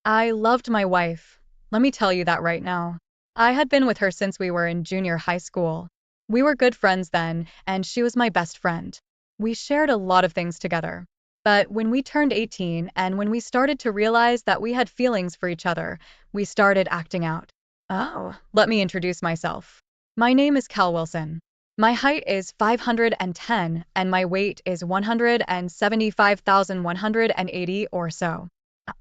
I loved my wife. Let me tell you that right now. I had been with her since we were in junior high school. We were good friends then, and she was my best friend. We shared a lot of things together. But when we turned 18 and when we started to realize that we had feelings for each other, we started acting out. Oh, let me introduce myself. My name is Cal Wilson. My height is 510 and my weight is 175,180 or so.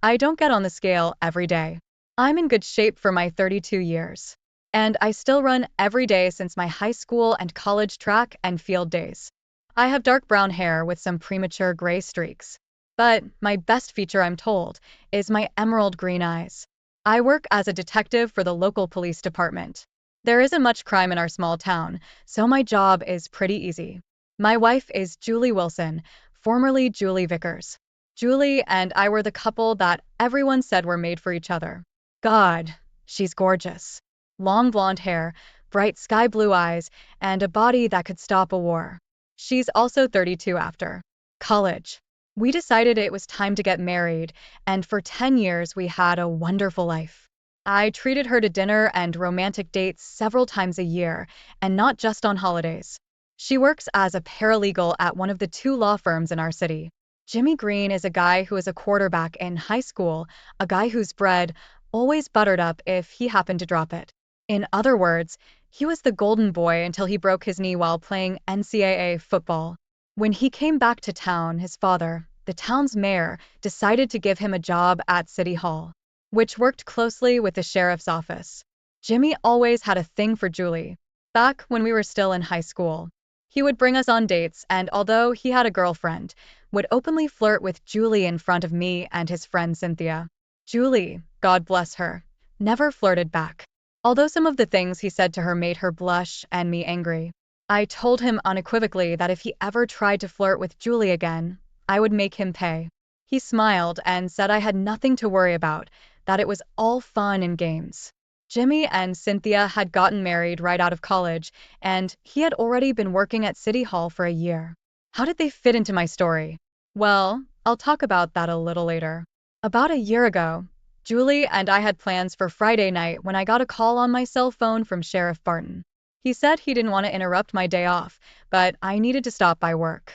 I don't get on the scale every day. I'm in good shape for my 32 years. And I still run every day since my high school and college track and field days. I have dark brown hair with some premature gray streaks. But my best feature, I'm told, is my emerald green eyes. I work as a detective for the local police department. There isn't much crime in our small town, so my job is pretty easy. My wife is Julie Wilson, formerly Julie Vickers. Julie and I were the couple that everyone said were made for each other. God, she's gorgeous. Long blonde hair, bright sky blue eyes, and a body that could stop a war. She's also 32 after college. We decided it was time to get married, and for 10 years we had a wonderful life. I treated her to dinner and romantic dates several times a year, and not just on holidays. She works as a paralegal at one of the two law firms in our city. Jimmy Green is a guy who is a quarterback in high school, a guy whose bread always buttered up if he happened to drop it. In other words, he was the golden boy until he broke his knee while playing NCAA football. When he came back to town, his father, the town's mayor, decided to give him a job at City Hall, which worked closely with the sheriff's office. Jimmy always had a thing for Julie. Back when we were still in high school, he would bring us on dates, and although he had a girlfriend, would openly flirt with Julie in front of me and his friend Cynthia. Julie, God bless her, never flirted back. Although some of the things he said to her made her blush and me angry. I told him unequivocally that if he ever tried to flirt with Julie again, I would make him pay. He smiled and said I had nothing to worry about, that it was all fun and games. Jimmy and Cynthia had gotten married right out of college, and he had already been working at City Hall for a year. How did they fit into my story? Well, I'll talk about that a little later. About a year ago, Julie and I had plans for Friday night when I got a call on my cell phone from Sheriff Barton. He said he didn't want to interrupt my day off, but I needed to stop by work.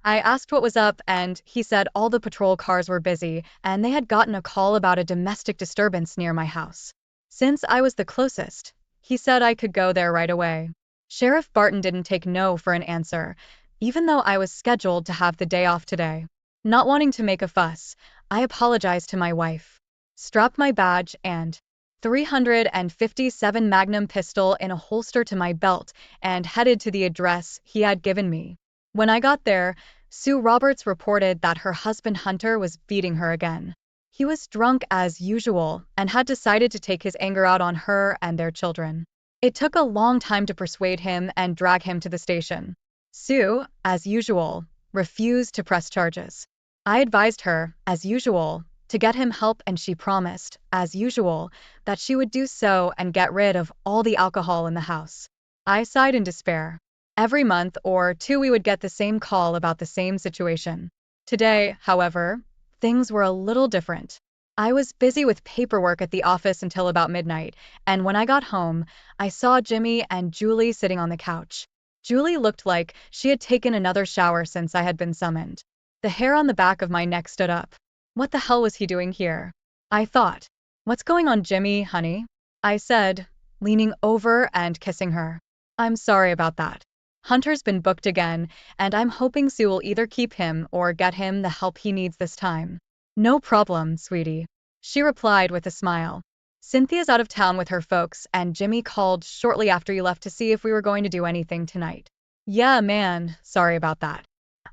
I asked what was up, and he said all the patrol cars were busy and they had gotten a call about a domestic disturbance near my house. Since I was the closest, he said I could go there right away. Sheriff Barton didn't take no for an answer, even though I was scheduled to have the day off today. Not wanting to make a fuss, I apologized to my wife, strapped my badge and 357 Magnum pistol in a holster to my belt, and headed to the address he had given me. When I got there, Sue Roberts reported that her husband Hunter was beating her again. He was drunk as usual and had decided to take his anger out on her and their children. It took a long time to persuade him and drag him to the station. Sue, as usual, refused to press charges. I advised her, as usual, to get him help, and she promised, as usual, that she would do so and get rid of all the alcohol in the house. I sighed in despair. Every month or two we would get the same call about the same situation. Today, however, things were a little different. I was busy with paperwork at the office until about midnight, and when I got home, I saw Jimmy and Julie sitting on the couch. Julie looked like she had taken another shower since I had been summoned. The hair on the back of my neck stood up. What the hell was he doing here? I thought. What's going on, Jimmy, honey? I said, leaning over and kissing her. I'm sorry about that. Hunter's been booked again, and I'm hoping Sue will either keep him or get him the help he needs this time. No problem, sweetie, she replied with a smile. Cynthia's out of town with her folks, and Jimmy called shortly after you left to see if we were going to do anything tonight. Yeah, man, sorry about that.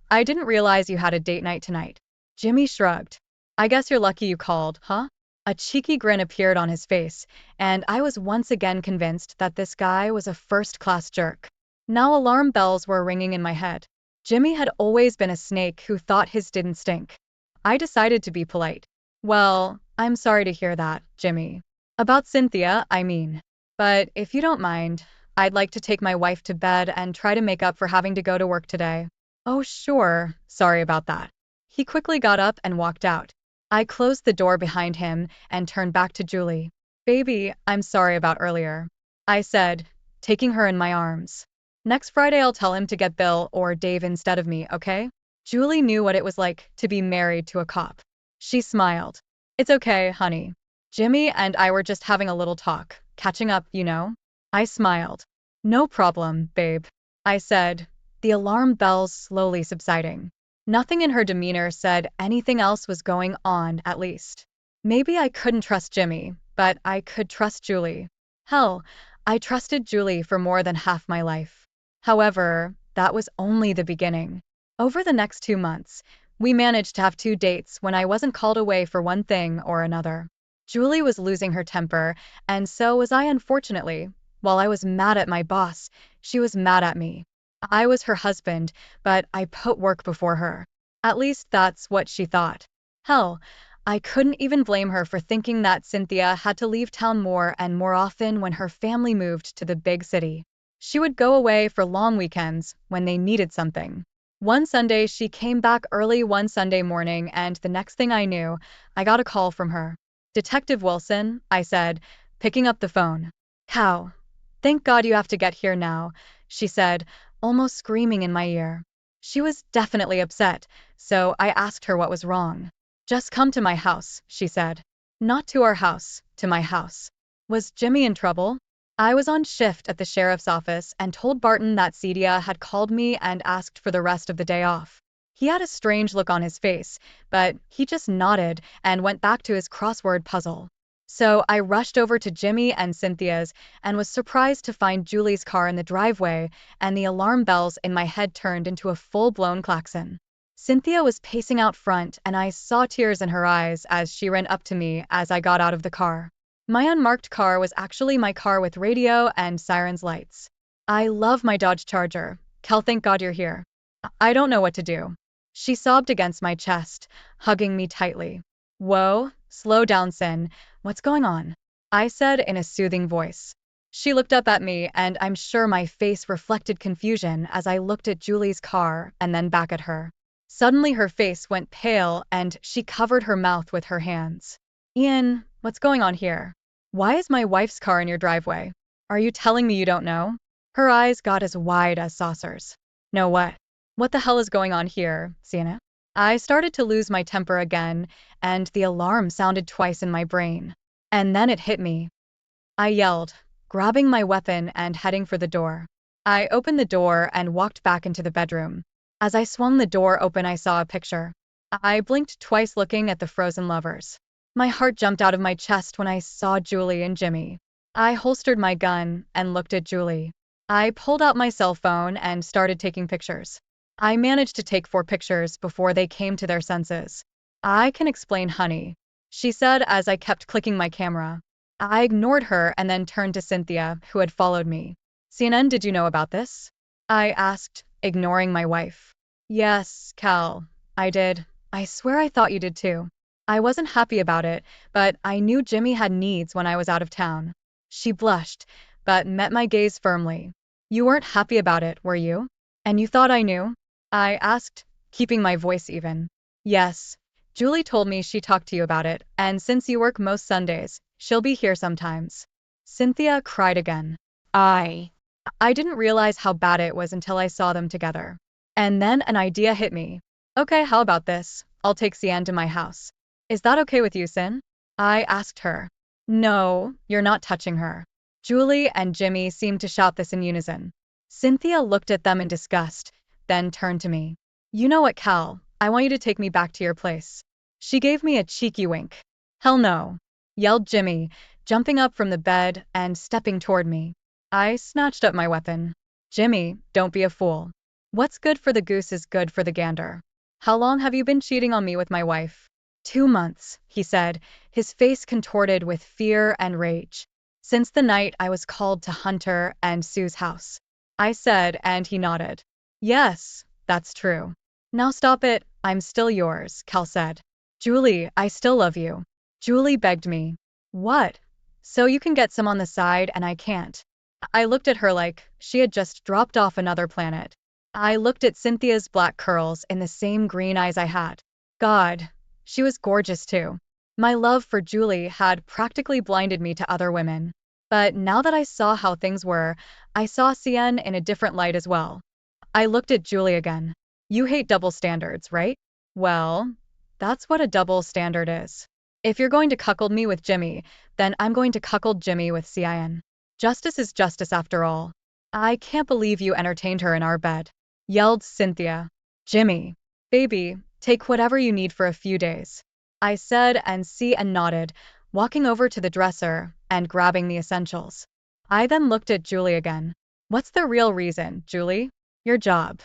I didn't realize you had a date night tonight. Jimmy shrugged. I guess you're lucky you called, huh? A cheeky grin appeared on his face, and I was once again convinced that this guy was a first-class jerk. Now alarm bells were ringing in my head. Jimmy had always been a snake who thought his didn't stink. I decided to be polite. Well, I'm sorry to hear that, Jimmy. About Cynthia, I mean. But if you don't mind, I'd like to take my wife to bed and try to make up for having to go to work today. Oh, sure, sorry about that. He quickly got up and walked out. I closed the door behind him and turned back to Julie. Baby, I'm sorry about earlier, I said, taking her in my arms. Next Friday I'll tell him to get Bill or Dave instead of me, okay? Julie knew what it was like to be married to a cop. She smiled. It's okay, honey. Jimmy and I were just having a little talk, catching up, you know? I smiled. No problem, babe, I said, the alarm bells slowly subsiding. Nothing in her demeanor said anything else was going on, at least. Maybe I couldn't trust Jimmy, but I could trust Julie. Hell, I trusted Julie for more than half my life. However, that was only the beginning. Over the next 2 months, we managed to have 2 dates when I wasn't called away for one thing or another. Julie was losing her temper, and so was I, unfortunately. While I was mad at my boss, she was mad at me. I was her husband, but I put work before her. At least that's what she thought. Hell, I couldn't even blame her for thinking that Cynthia had to leave town more and more often when her family moved to the big city. She would go away for long weekends when they needed something. One Sunday, she came back early one Sunday morning, and the next thing I knew, I got a call from her. Detective Wilson, I said, picking up the phone. Cow. Thank God you have to get here now, she said, almost screaming in my ear. She was definitely upset, so I asked her what was wrong. Just come to my house, she said. Not to our house, to my house. Was Jimmy in trouble? I was on shift at the sheriff's office and told Barton that Cedia had called me and asked for the rest of the day off. He had a strange look on his face, but he just nodded and went back to his crossword puzzle. So I rushed over to Jimmy and Cynthia's and was surprised to find Julie's car in the driveway, and the alarm bells in my head turned into a full-blown klaxon. Cynthia was pacing out front, and I saw tears in her eyes as she ran up to me as I got out of the car. My unmarked car was actually my car with radio and sirens lights. I love my Dodge Charger. Cal, thank God you're here. I don't know what to do. She sobbed against my chest, hugging me tightly. Whoa, slow down, Sin. What's going on? I said in a soothing voice. She looked up at me, and I'm sure my face reflected confusion as I looked at Julie's car and then back at her. Suddenly her face went pale and she covered her mouth with her hands. Ian, what's going on here? Why is my wife's car in your driveway? Are you telling me you don't know? Her eyes got as wide as saucers. No, what? What the hell is going on here, Sienna? I started to lose my temper again, and the alarm sounded twice in my brain. And then it hit me. I yelled, grabbing my weapon and heading for the door. I opened the door and walked back into the bedroom. As I swung the door open, I saw a picture. I blinked twice, looking at the frozen lovers. My heart jumped out of my chest when I saw Julie and Jimmy. I holstered my gun and looked at Julie. I pulled out my cell phone and started taking pictures. I managed to take 4 pictures before they came to their senses. I can explain, honey, she said as I kept clicking my camera. I ignored her and then turned to Cynthia, who had followed me. CNN, did you know about this? I asked, ignoring my wife. Yes, Cal, I did. I swear I thought you did too. I wasn't happy about it, but I knew Jimmy had needs when I was out of town. She blushed, but met my gaze firmly. You weren't happy about it, were you? And you thought I knew? I asked, keeping my voice even. Yes. Julie told me she talked to you about it, and since you work most Sundays, she'll be here sometimes. Cynthia cried again. I didn't realize how bad it was until I saw them together. And then an idea hit me. Okay, how about this? I'll take Cian to my house. Is that okay with you, Sin? I asked her. No, you're not touching her. Julie and Jimmy seemed to shout this in unison. Cynthia looked at them in disgust, then turned to me. You know what, Cal? I want you to take me back to your place. She gave me a cheeky wink. Hell no, yelled Jimmy, jumping up from the bed and stepping toward me. I snatched up my weapon. Jimmy, don't be a fool. What's good for the goose is good for the gander. How long have you been cheating on me with my wife? 2 months, he said, his face contorted with fear and rage. Since the night I was called to Hunter and Sue's house. I said, and he nodded. Yes, that's true. Now stop it, I'm still yours, Cal said. Julie, I still love you. Julie begged me. What? So you can get some on the side and I can't. I looked at her like she had just dropped off another planet. I looked at Cynthia's black curls in the same green eyes I had. God, She was gorgeous too. My love for Julie had practically blinded me to other women. But now that I saw how things were, I saw Cien in a different light as well. I looked at Julie again. You hate double standards, right? Well, that's what a double standard is. If you're going to cuckold me with Jimmy, then I'm going to cuckold Jimmy with Cien. Justice is justice after all. I can't believe you entertained her in our bed, yelled Cynthia. Jimmy, baby, take whatever you need for a few days, I said, and Cien nodded, walking over to the dresser and grabbing the essentials. I then looked at Julie again. What's the real reason, Julie? Your job,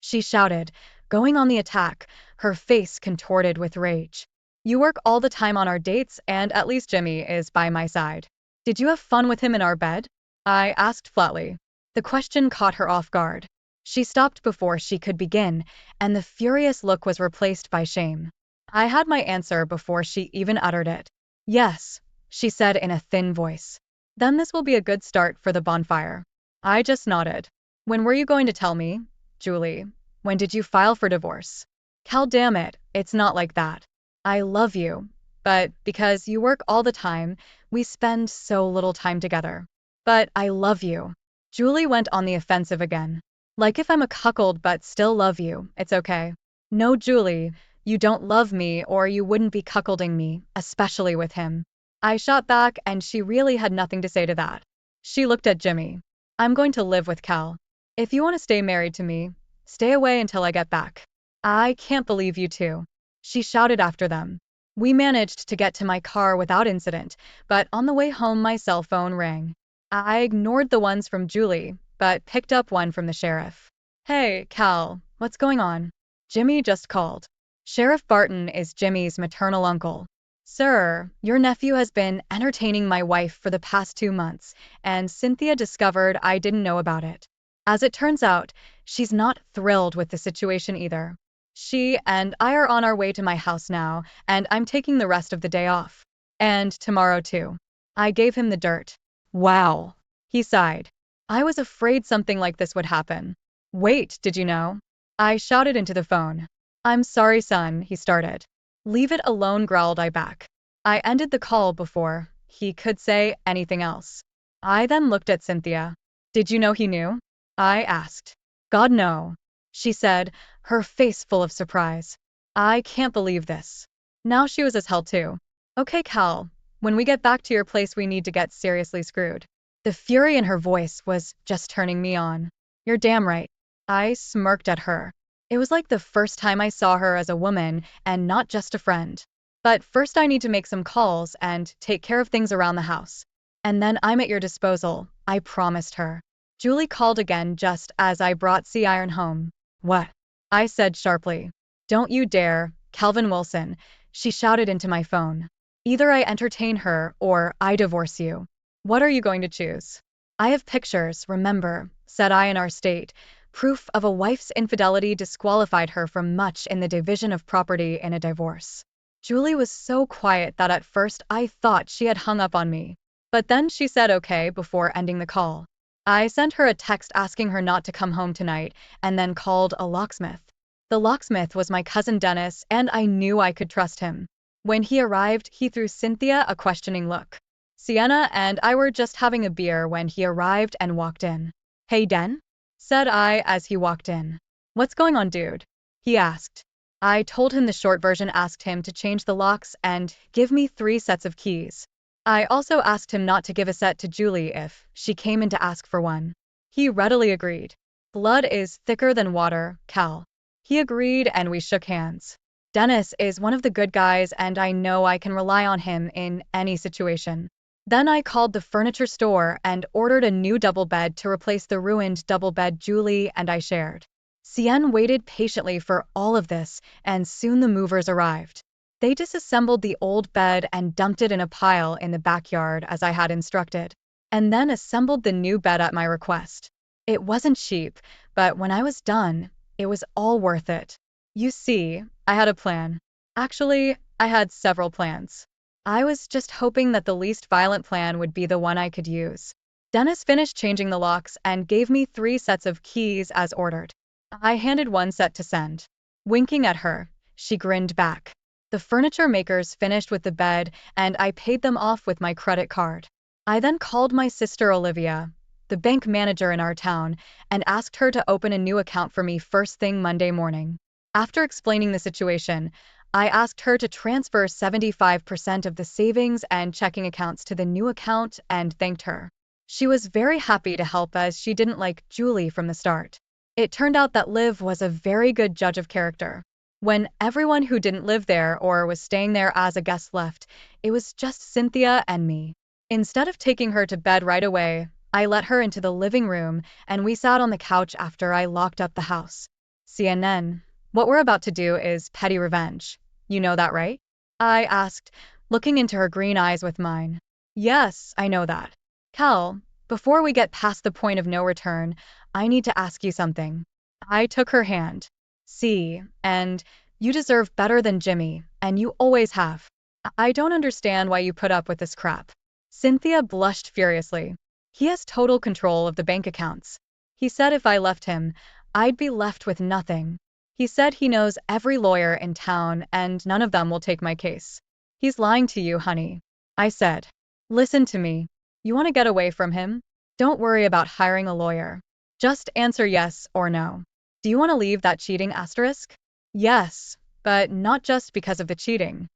she shouted, going on the attack, her face contorted with rage. You work all the time on our dates, and at least Jimmy is by my side. Did you have fun with him in our bed? I asked flatly. The question caught her off guard. She stopped before she could begin, and the furious look was replaced by shame. I had my answer before she even uttered it. Yes, she said in a thin voice. Then this will be a good start for the bonfire. I just nodded. When were you going to tell me, Julie? When did you file for divorce? Cal, damn it, it's not like that. I love you, but because you work all the time, we spend so little time together. But I love you. Julie went on the offensive again. Like if I'm a cuckold but still love you, it's okay. No, Julie, you don't love me or you wouldn't be cuckolding me, especially with him. I shot back, and she really had nothing to say to that. She looked at Jimmy. I'm going to live with Cal. If you want to stay married to me, stay away until I get back. I can't believe you two, she shouted after them. We managed to get to my car without incident, but on the way home my cell phone rang. I ignored the ones from Julie, but picked up one from the sheriff. Hey, Cal, what's going on? Jimmy just called. Sheriff Barton is Jimmy's maternal uncle. Sir, your nephew has been entertaining my wife for the past 2 months, and Cynthia discovered I didn't know about it. As it turns out, she's not thrilled with the situation either. She and I are on our way to my house now, and I'm taking the rest of the day off. And tomorrow too. I gave him the dirt. Wow, he sighed. I was afraid something like this would happen. Wait, did you know? I shouted into the phone. I'm sorry, son, he started. Leave it alone, growled I back. I ended the call before he could say anything else. I then looked at Cynthia. Did you know he knew? I asked. God, no, she said, her face full of surprise. I can't believe this. Now she was as hell too. Okay, Cal, when we get back to your place we need to get seriously screwed. The fury in her voice was just turning me on. You're damn right. I smirked at her. It was like the first time I saw her as a woman and not just a friend. But first I need to make some calls and take care of things around the house. And then I'm at your disposal, I promised her. Julie called again just as I brought Sea Iron home. What? I said sharply. Don't you dare, Calvin Wilson, she shouted into my phone. Either I entertain her or I divorce you. What are you going to choose? I have pictures, remember, said I, in our state. Proof of a wife's infidelity disqualified her from much in the division of property in a divorce. Julie was so quiet that at first I thought she had hung up on me. But then she said okay before ending the call. I sent her a text asking her not to come home tonight, and then called a locksmith. The locksmith was my cousin Dennis, and I knew I could trust him. When he arrived, he threw Cynthia a questioning look. Sienna and I were just having a beer when he arrived and walked in. Hey, Den? Said I as he walked in. What's going on, dude? He asked. I told him the short version, asked him to change the locks and give me 3 sets of keys. I also asked him not to give a set to Julie if she came in to ask for one. He readily agreed. Blood is thicker than water, Cal. He agreed and we shook hands. Dennis is one of the good guys and I know I can rely on him in any situation. Then I called the furniture store and ordered a new double bed to replace the ruined double bed Julie and I shared. Cien waited patiently for all of this, and soon the movers arrived. They disassembled the old bed and dumped it in a pile in the backyard as I had instructed, and then assembled the new bed at my request. It wasn't cheap, but when I was done, it was all worth it. You see, I had a plan. Actually, I had several plans. I was just hoping that the least violent plan would be the one I could use. Dennis finished changing the locks and gave me 3 sets of keys as ordered. I handed one set to Send. Winking at her, she grinned back. The furniture makers finished with the bed, and I paid them off with my credit card. I then called my sister Olivia, the bank manager in our town, and asked her to open a new account for me first thing Monday morning. After explaining the situation, I asked her to transfer 75% of the savings and checking accounts to the new account and thanked her. She was very happy to help as she didn't like Julie from the start. It turned out that Liv was a very good judge of character. When everyone who didn't live there or was staying there as a guest left, it was just Cynthia and me. Instead of taking her to bed right away, I let her into the living room and we sat on the couch after I locked up the house. CNN, what we're about to do is petty revenge. You know that, right? I asked, looking into her green eyes with mine. Yes, I know that. Cal, before we get past the point of no return, I need to ask you something. I took her hand. See, and you deserve better than Jimmy, and you always have. I don't understand why you put up with this crap. Cynthia blushed furiously. He has total control of the bank accounts. He said if I left him, I'd be left with nothing. He said he knows every lawyer in town and none of them will take my case. He's lying to you, honey. I said. Listen to me. You want to get away from him? Don't worry about hiring a lawyer. Just answer yes or no. Do you want to leave that cheating asterisk? Yes, but not just because of the cheating.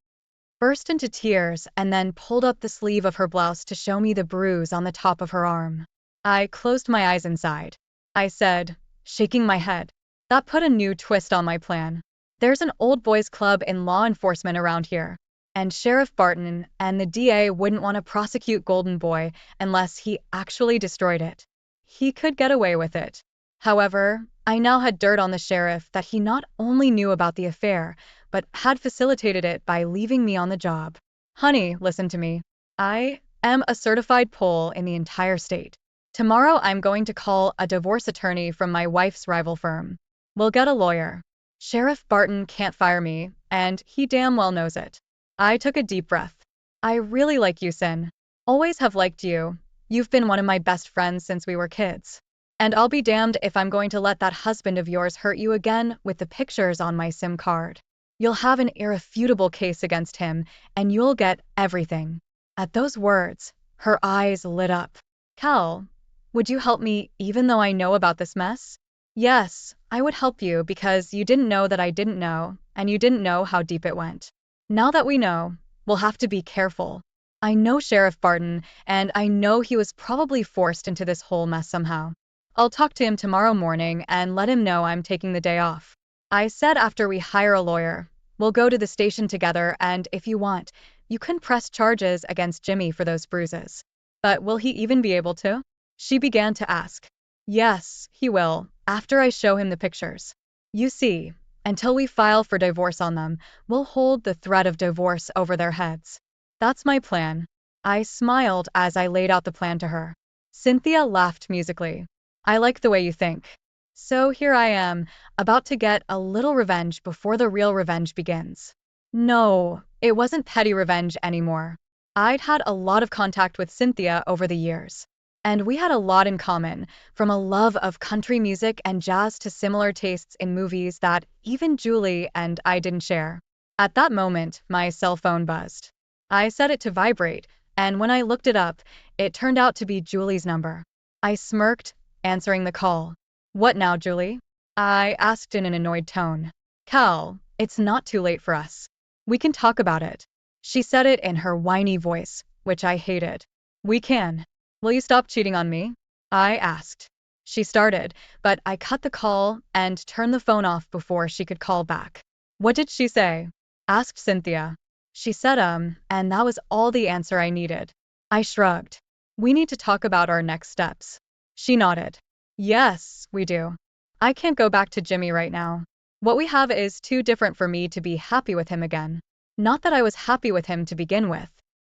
Burst into tears and then pulled up the sleeve of her blouse to show me the bruise on the top of her arm. I closed my eyes inside. I said, shaking my head. That put a new twist on my plan. There's an old boys club in law enforcement around here, and Sheriff Barton and the DA wouldn't want to prosecute Golden Boy unless he actually destroyed it. He could get away with it. However, I now had dirt on the sheriff that he not only knew about the affair, but had facilitated it by leaving me on the job. Honey, listen to me. I am a certified Pole in the entire state. Tomorrow I'm going to call a divorce attorney from my wife's rival firm. We'll get a lawyer. Sheriff Barton can't fire me, and he damn well knows it. I took a deep breath. I really like you, Sin. Always have liked you. You've been one of my best friends since we were kids. And I'll be damned if I'm going to let that husband of yours hurt you again with the pictures on my SIM card. You'll have an irrefutable case against him, and you'll get everything. At those words, her eyes lit up. Cal, would you help me even though I know about this mess? Yes, I would help you because you didn't know that I didn't know, and you didn't know how deep it went. Now that we know, we'll have to be careful. I know Sheriff Barton, and I know he was probably forced into this whole mess somehow. I'll talk to him tomorrow morning and let him know I'm taking the day off. I said after we hire a lawyer, we'll go to the station together and if you want, you can press charges against Jimmy for those bruises. But will he even be able to? She began to ask. Yes, he will, after I show him the pictures. You see, until we file for divorce on them, we'll hold the threat of divorce over their heads. That's my plan. I smiled as I laid out the plan to her. Cynthia laughed musically. I like the way you think. So here I am, about to get a little revenge before the real revenge begins. No, it wasn't petty revenge anymore. I'd had a lot of contact with Cynthia over the years. And we had a lot in common, from a love of country music and jazz to similar tastes in movies that even Julie and I didn't share. At that moment, my cell phone buzzed. I set it to vibrate, and when I looked it up, it turned out to be Julie's number. I smirked, answering the call. What now, Julie? I asked in an annoyed tone. Cal, it's not too late for us. We can talk about it. She said it in her whiny voice, which I hated. We can. Will you stop cheating on me? I asked. She started, but I cut the call and turned the phone off before she could call back. What did she say? Asked Cynthia. She said and that was all the answer I needed. I shrugged. We need to talk about our next steps. She nodded. Yes, we do. I can't go back to Jimmy right now. What we have is too different for me to be happy with him again. Not that I was happy with him to begin with.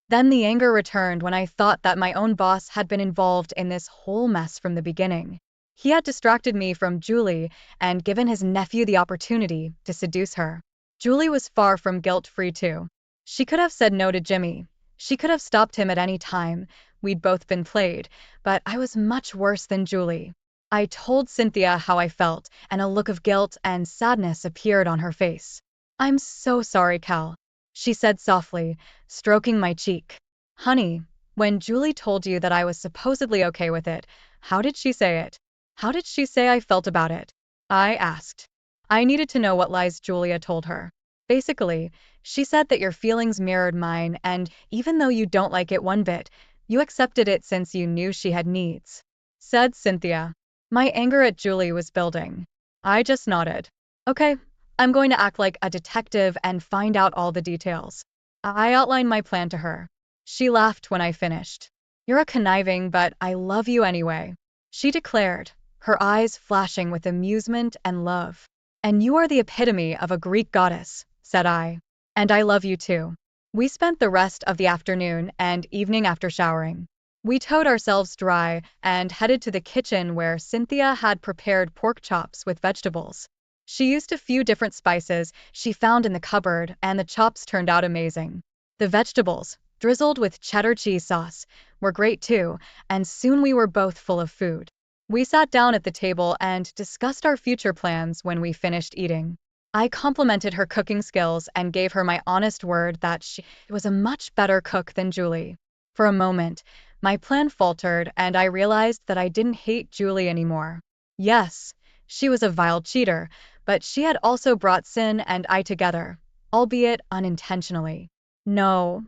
Then the anger returned when I thought that my own boss had been involved in this whole mess from the beginning. He had distracted me from Julie and given his nephew the opportunity to seduce her. Julie was far from guilt-free too. She could have said no to Jimmy. She could have stopped him at any time. We'd both been played, but I was much worse than Julie. I told Cynthia how I felt, and a look of guilt and sadness appeared on her face. I'm so sorry, Cal. she said softly, stroking my cheek. Honey, when Julie told you that I was supposedly okay with it, how did she say it? How did she say I felt about it? I asked. I needed to know what lies Julia told her. Basically, she said that your feelings mirrored mine, and even though you don't like it one bit, you accepted it since you knew she had needs, said Cynthia. My anger at Julie was building. I just nodded. Okay, I'm going to act like a detective and find out all the details. I outlined my plan to her. She laughed when I finished. You're a conniving, but I love you anyway, she declared, her eyes flashing with amusement and love. And you are the epitome of a Greek goddess, said I. And I love you too. We spent the rest of the afternoon and evening after showering. We towed ourselves dry and headed to the kitchen where Cynthia had prepared pork chops with vegetables. She used a few different spices she found in the cupboard, and the chops turned out amazing. The vegetables, drizzled with cheddar cheese sauce, were great too, and soon we were both full of food. We sat down at the table and discussed our future plans when we finished eating. I complimented her cooking skills and gave her my honest word that she was a much better cook than Julie. For a moment, my plan faltered and I realized that I didn't hate Julie anymore. Yes, she was a vile cheater, but she had also brought Sin and I together, albeit unintentionally. No,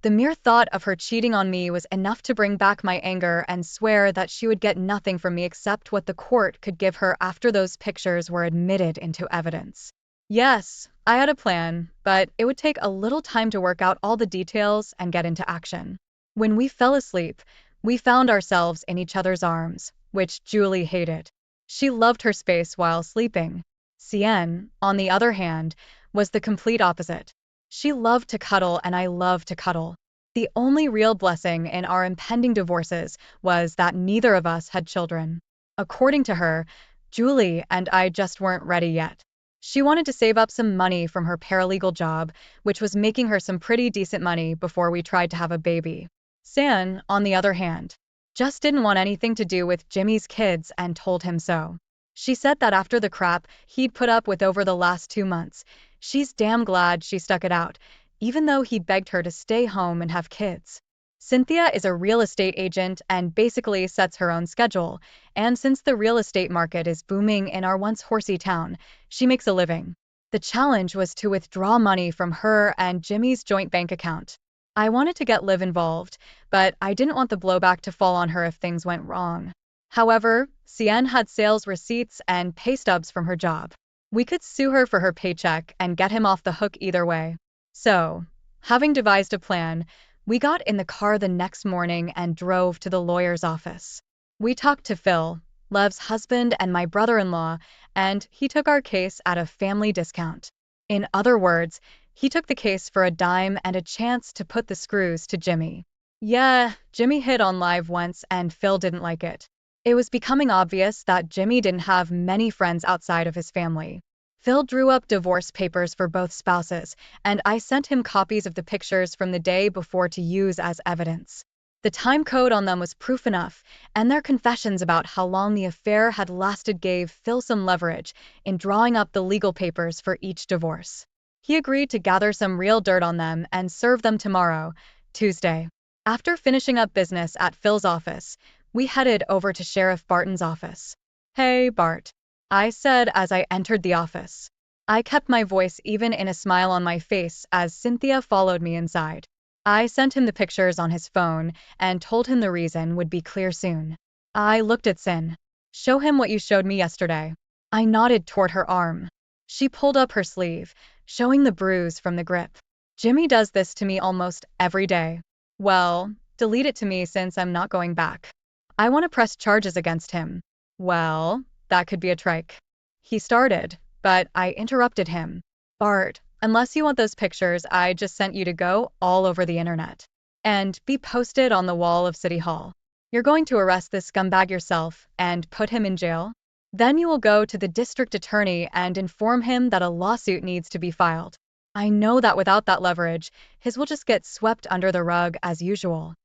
the mere thought of her cheating on me was enough to bring back my anger and swear that she would get nothing from me except what the court could give her after those pictures were admitted into evidence. Yes, I had a plan, but it would take a little time to work out all the details and get into action. When we fell asleep, we found ourselves in each other's arms, which Julie hated. She loved her space while sleeping. Cien, on the other hand, was the complete opposite. She loved to cuddle and I loved to cuddle. The only real blessing in our impending divorces was that neither of us had children. According to her, Julie and I just weren't ready yet. She wanted to save up some money from her paralegal job, which was making her some pretty decent money before we tried to have a baby. San, on the other hand, just didn't want anything to do with Jimmy's kids and told him so. She said that after the crap he'd put up with over the last 2 months, she's damn glad she stuck it out, even though he begged her to stay home and have kids. Cynthia is a real estate agent and basically sets her own schedule, and since the real estate market is booming in our once horsey town, she makes a living. The challenge was to withdraw money from her and Jimmy's joint bank account. I wanted to get Liv involved, but I didn't want the blowback to fall on her if things went wrong. However, Cien had sales receipts and pay stubs from her job. We could sue her for her paycheck and get him off the hook either way. So, having devised a plan, we got in the car the next morning and drove to the lawyer's office. We talked to Phil, Lev's husband and my brother-in-law, and he took our case at a family discount. In other words, he took the case for a dime and a chance to put the screws to Jimmy. Yeah, Jimmy hit on Live once and Phil didn't like it. It was becoming obvious that Jimmy didn't have many friends outside of his family. Phil drew up divorce papers for both spouses, and I sent him copies of the pictures from the day before to use as evidence. The time code on them was proof enough, and their confessions about how long the affair had lasted gave Phil some leverage in drawing up the legal papers for each divorce. He agreed to gather some real dirt on them and serve them tomorrow, Tuesday. After finishing up business at Phil's office, we headed over to Sheriff Barton's office. Hey, Bart, I said as I entered the office. I kept my voice even in a smile on my face as Cynthia followed me inside. I sent him the pictures on his phone and told him the reason would be clear soon. I looked at Sin. Show him what you showed me yesterday. I nodded toward her arm. She pulled up her sleeve, showing the bruise from the grip. Jimmy does this to me almost every day. Well, delete it to me since I'm not going back. I want to press charges against him. Well, that could be a trike. He started, but I interrupted him. Bart, unless you want those pictures I just sent you to go all over the internet and be posted on the wall of City Hall. You're going to arrest this scumbag yourself and put him in jail? Then you will go to the district attorney and inform him that a lawsuit needs to be filed. I know that without that leverage, his will just get swept under the rug as usual.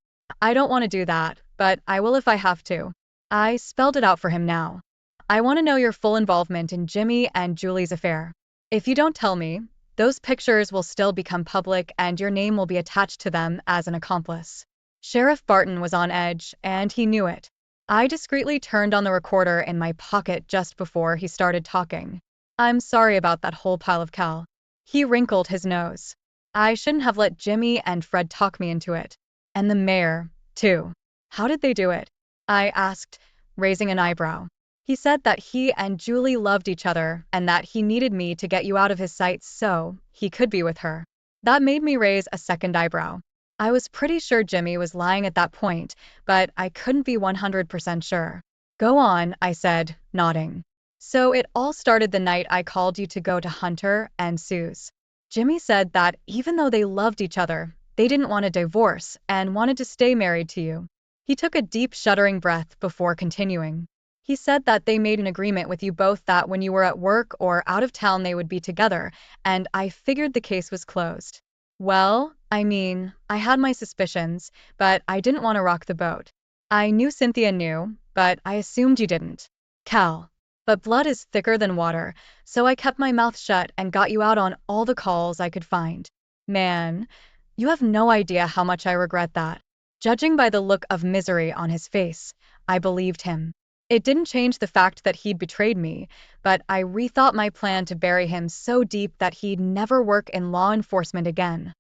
I don't want to do that, but I will if I have to. I spelled it out for him now. I want to know your full involvement in Jimmy and Julie's affair. If you don't tell me, Those pictures will still become public and your name will be attached to them as an accomplice. Sheriff Barton was on edge, and he knew it. I discreetly turned on the recorder in my pocket just before he started talking. I'm sorry about that whole pile of cal. He wrinkled his nose. I shouldn't have let Jimmy and Fred talk me into it. And the mayor, too. How did they do it? I asked, raising an eyebrow. He said that he and Julie loved each other and that he needed me to get you out of his sight so he could be with her. That made me raise a second eyebrow. I was pretty sure Jimmy was lying at that point, but I couldn't be 100% sure. Go on, I said, nodding. So it all started the night I called you to go to Hunter and Sue's. Jimmy said that even though they loved each other, they didn't want a divorce and wanted to stay married to you. He took a deep, shuddering breath before continuing. He said that they made an agreement with you both that when you were at work or out of town they would be together, and I figured the case was closed. Well, I mean, I had my suspicions, but I didn't want to rock the boat. I knew Cynthia knew, but I assumed you didn't. Cal. But blood is thicker than water, so I kept my mouth shut and got you out on all the calls I could find. Man, you have no idea how much I regret that. Judging by the look of misery on his face, I believed him. It didn't change the fact that he'd betrayed me, but I rethought my plan to bury him so deep that he'd never work in law enforcement again.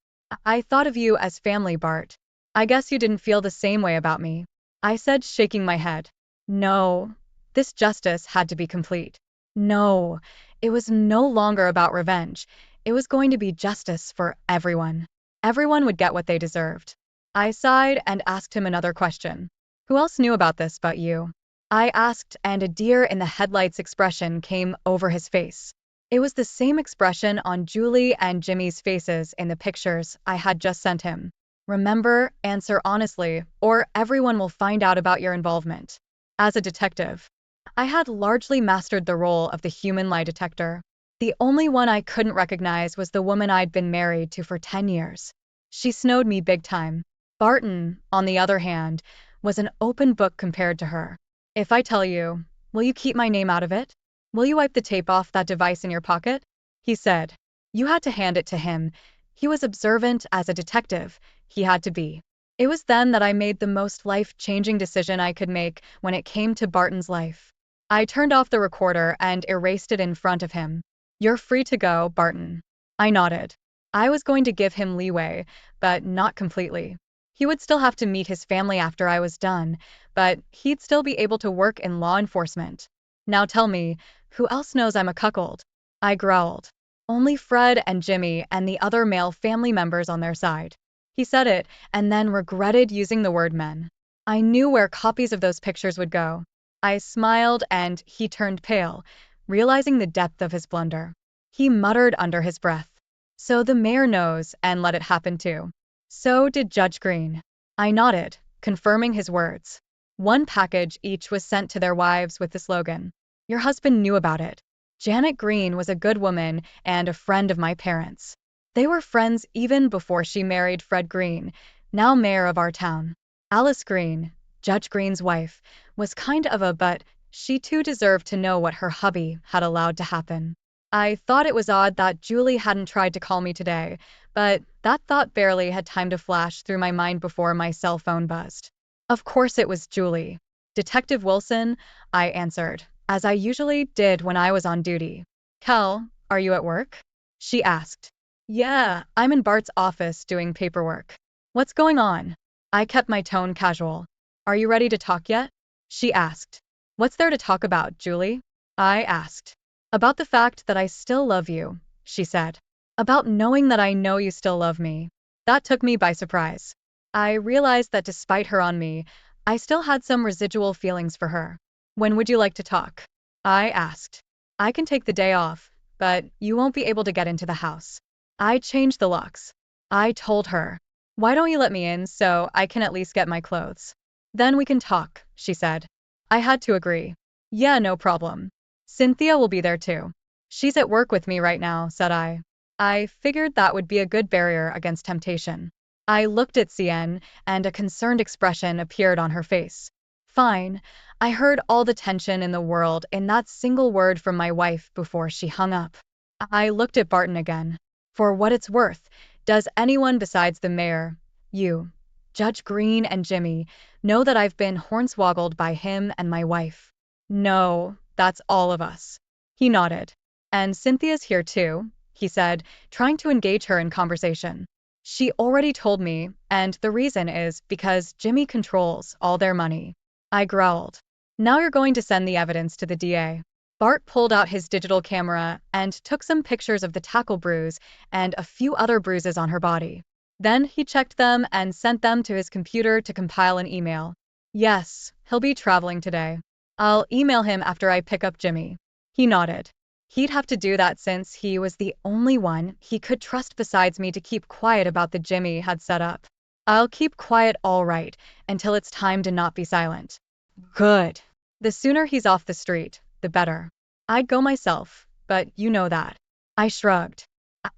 I thought of you as family, Bart. I guess you didn't feel the same way about me. I said, shaking my head. No, this justice had to be complete. No, it was no longer about revenge. It was going to be justice for everyone. Everyone would get what they deserved. I sighed and asked him another question. Who else knew about this but you? I asked, and a deer in the headlights expression came over his face. It was the same expression on Julie and Jimmy's faces in the pictures I had just sent him. Remember, answer honestly, or everyone will find out about your involvement. As a detective, I had largely mastered the role of the human lie detector. The only one I couldn't recognize was the woman I'd been married to for 10 years. She snowed me big time. Barton, on the other hand, was an open book compared to her. If I tell you, will you keep my name out of it? Will you wipe the tape off that device in your pocket? He said. You had to hand it to him. He was observant as a detective. He had to be. It was then that I made the most life-changing decision I could make when it came to Barton's life. I turned off the recorder and erased it in front of him. You're free to go, Barton. I nodded. I was going to give him leeway, but not completely. He would still have to meet his family after I was done, but he'd still be able to work in law enforcement. Now tell me, who else knows I'm a cuckold? I growled. Only Fred and Jimmy and the other male family members on their side. He said it, and then regretted using the word men. I knew where copies of those pictures would go. I smiled and he turned pale, realizing the depth of his blunder. He muttered under his breath. So the mayor knows and let it happen too. So did Judge Green. I nodded, confirming his words. One package each was sent to their wives with the slogan, "Your husband knew about it." Janet Green was a good woman and a friend of my parents. They were friends even before she married Fred Green, now mayor of our town. Alice Green, Judge Green's wife, was kind of a but she too deserved to know what her hubby had allowed to happen. I thought it was odd that Julie hadn't tried to call me today, but that thought barely had time to flash through my mind before my cell phone buzzed. Of course it was Julie. Detective Wilson, I answered, as I usually did when I was on duty. Cal, are you at work? She asked. Yeah, I'm in Bart's office doing paperwork. What's going on? I kept my tone casual. Are you ready to talk yet? She asked. What's there to talk about, Julie? I asked. About the fact that I still love you, she said. About knowing that I know you still love me. That took me by surprise. I realized that despite her on me, I still had some residual feelings for her. When would you like to talk? I asked. I can take the day off, but you won't be able to get into the house. I changed the locks. I told her. Why don't you let me in so I can at least get my clothes? Then we can talk, she said. I had to agree. Yeah, no problem. Cynthia will be there too. She's at work with me right now, said I. I figured that would be a good barrier against temptation. I looked at Cien, and a concerned expression appeared on her face. Fine. I heard all the tension in the world in that single word from my wife before she hung up. I looked at Barton again. For what it's worth, does anyone besides the mayor, you, Judge Green and Jimmy, know that I've been hornswoggled by him and my wife? No, that's all of us. He nodded. And Cynthia's here too, he said, trying to engage her in conversation. She already told me, and the reason is because Jimmy controls all their money. I growled. Now you're going to send the evidence to the DA. Bart pulled out his digital camera and took some pictures of the tackle bruise and a few other bruises on her body. Then he checked them and sent them to his computer to compile an email. Yes, he'll be traveling today. I'll email him after I pick up Jimmy. He nodded. He'd have to do that since he was the only one he could trust besides me to keep quiet about the Jimmy had set up. I'll keep quiet all right until it's time to not be silent. Good. The sooner he's off the street, the better. I'd go myself, but you know that. I shrugged.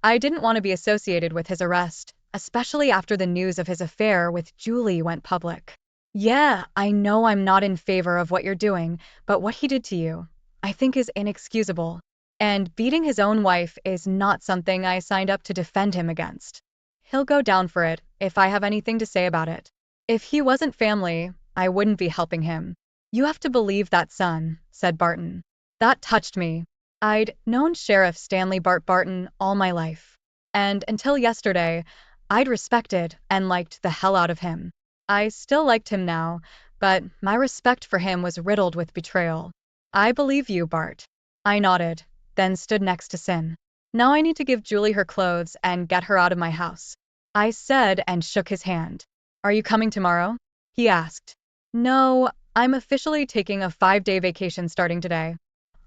I didn't want to be associated with his arrest, especially after the news of his affair with Julie went public. Yeah, I know I'm not in favor of what you're doing, but what he did to you, I think is inexcusable. And beating his own wife is not something I signed up to defend him against. He'll go down for it if I have anything to say about it. If he wasn't family, I wouldn't be helping him. You have to believe that, son, said Barton. That touched me. I'd known Sheriff Stanley Bart Barton all my life. And until yesterday, I'd respected and liked the hell out of him. I still liked him now, but my respect for him was riddled with betrayal. I believe you, Bart. I nodded, then stood next to Sin. Now I need to give Julie her clothes and get her out of my house. I said and shook his hand. Are you coming tomorrow? He asked. No, I'm officially taking a 5-day vacation starting today.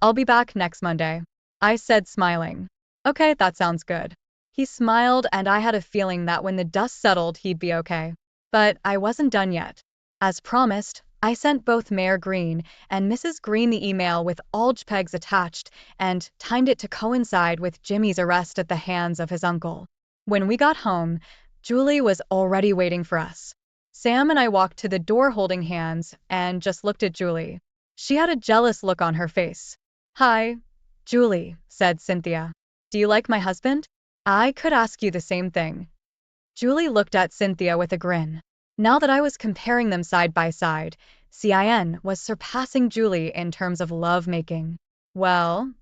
I'll be back next Monday. I said, smiling. Okay, that sounds good. He smiled, and I had a feeling that when the dust settled, he'd be okay. But I wasn't done yet. As promised, I sent both Mayor Green and Mrs. Green the email with all JPEGs attached and timed it to coincide with Jimmy's arrest at the hands of his uncle. When we got home, Julie was already waiting for us. Sam and I walked to the door holding hands and just looked at Julie. She had a jealous look on her face. Hi, Julie, said Cynthia. Do you like my husband? I could ask you the same thing. Julie looked at Cynthia with a grin. Now that I was comparing them side by side, Cin was surpassing Julie in terms of love-making. Well,